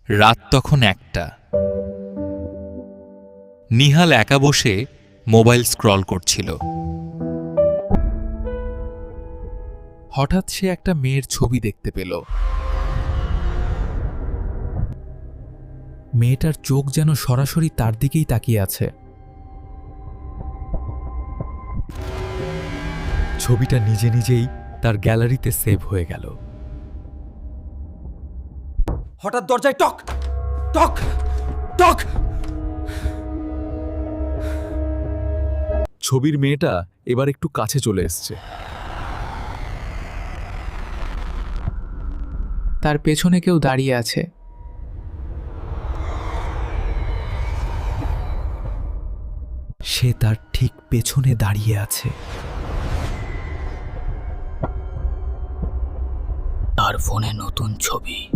রাত তখন 1টা। নিহাল একা বসে মোবাইল স্ক্রল করছিল। হঠাৎ সে একটা মেয়ের ছবি দেখতে পেল। মেয়েটার চোখ যেন সরাসরি তার দিকেই তাকিয়ে আছে। ছবিটা নিজে নিজেই তার গ্যালারিতে সেভ হয়ে গেল। হঠাৎ দরজায় টক টক টক। ছবির মেয়েটা এবার একটু কাছে চলে এসছে। তার পেছনে কেউ দাঁড়িয়ে আছে। সে তার ঠিক পেছনে দাঁড়িয়ে আছে। তার ফোনে নতুন ছবি।